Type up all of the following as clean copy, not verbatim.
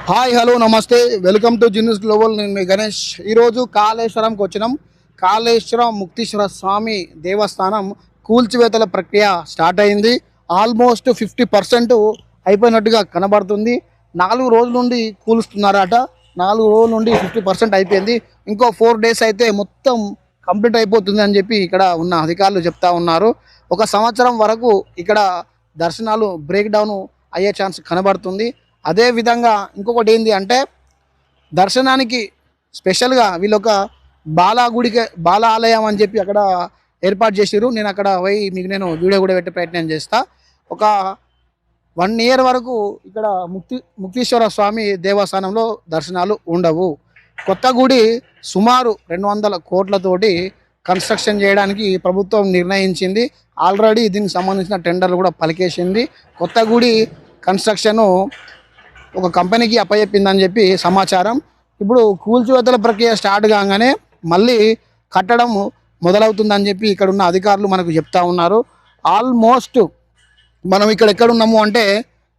Hi hello నమస్తే welcome to జిన్యూస్ global. నేను మీ గణేష్. ఈరోజు కాళేశ్వరంకి వచ్చినాం. కాళేశ్వరం ముక్తీశ్వర స్వామి దేవస్థానం కూల్చివేతల ప్రక్రియ స్టార్ట్ అయింది. ఆల్మోస్ట్ 50% అయిపోయినట్టుగా కనబడుతుంది. 4 రోజుల నుండి కూలుస్తున్నారట. 4 రోజుల నుండి 50% అయిపోయింది. ఇంకో 4 days అయితే మొత్తం కంప్లీట్ అయిపోతుంది అని చెప్పి ఇక్కడ ఉన్న అధికారులు చెప్తా ఉన్నారు. 1 సంవత్సరం వరకు ఇక్కడ దర్శనాలు బ్రేక్ డౌన్ అయ్యే ఛాన్స్ కనబడుతుంది. అదే విధంగా ఇంకొకటి ఏంటి అంటే దర్శనానికి స్పెషల్గా వీళ్ళొక బాల ఆలయం అని చెప్పి అక్కడ ఏర్పాటు చేసిర్రు. నేను అక్కడ పోయి మీకు నేను వీడియో కూడా పెట్టే ప్రయత్నం చేస్తా. ఒక 1 year వరకు ఇక్కడ ముక్తీశ్వర స్వామి దేవస్థానంలో దర్శనాలు ఉండవు. కొత్త గుడి సుమారు 200 కోట్లతోటి కన్స్ట్రక్షన్ చేయడానికి ప్రభుత్వం నిర్ణయించింది. ఆల్రెడీ దీనికి సంబంధించిన టెండర్లు కూడా పలికేసింది. కొత్త గుడి కన్స్ట్రక్షను ఒక కంపెనీకి అప్పచెప్పిందని చెప్పి సమాచారం. ఇప్పుడు కూల్చివేతల ప్రక్రియ స్టార్ట్ కాగానే మళ్ళీ కట్టడం మొదలవుతుందని చెప్పి ఇక్కడ ఉన్న అధికారులు మనకు చెప్తా ఉన్నారు. ఆల్మోస్ట్ మనం ఇక్కడ ఎక్కడున్నాము అంటే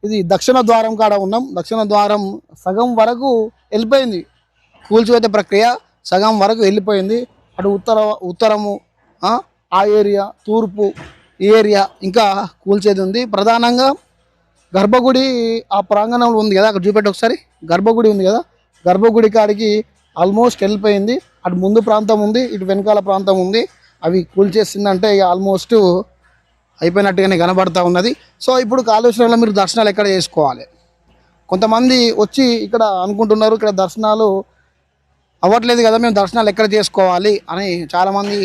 ఇది దక్షిణ ద్వారం కాడ ఉన్నాం. దక్షిణ ద్వారం సగం వరకు వెళ్ళిపోయింది. కూల్చివేత ప్రక్రియ సగం వరకు వెళ్ళిపోయింది. అటు ఉత్తరము ఆ ఏరియా, తూర్పు ఈ ఏరియా ఇంకా కూల్చేది ఉంది. ప్రధానంగా గర్భగుడి ఆ ప్రాంగణంలో ఉంది కదా, అక్కడ చూపెట్టి ఒకసారి. గర్భగుడి ఉంది కదా, గర్భగుడి కాడికి ఆల్మోస్ట్ వెళ్ళిపోయింది. అటు ముందు ప్రాంతం ఉంది, ఇటు వెనకాల ప్రాంతం ఉంది. అవి కూల్చేసిందంటే ఆల్మోస్ట్ అయిపోయినట్టుగానే కనబడతా ఉన్నది. సో ఇప్పుడు కాళేశ్వరంలో మీరు దర్శనాలు ఎక్కడ చేసుకోవాలి? కొంతమంది వచ్చి ఇక్కడ అనుకుంటున్నారు ఇక్కడ దర్శనాలు అవ్వట్లేదు కదా, మేము దర్శనాలు ఎక్కడ చేసుకోవాలి అని చాలామంది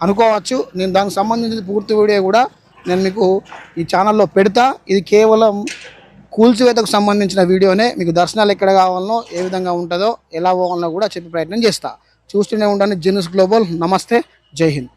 అనుకోవచ్చు. నేను దానికి సంబంధించిన పూర్తి వీడియో కూడా నేను మీకు ఈ ఛానల్లో పెడతా. ఇది కేవలం కూల్చివేతకు సంబంధించిన వీడియోనే. మీకు దర్శనాలు ఎక్కడ కావాలనో, ఏ విధంగా ఉంటుందో, ఎలా పోవాలనో కూడా చెప్పే ప్రయత్నం చేస్తా. చూస్తూనే ఉండండి జిన్యూస్ గ్లోబల్. నమస్తే, జై హింద్.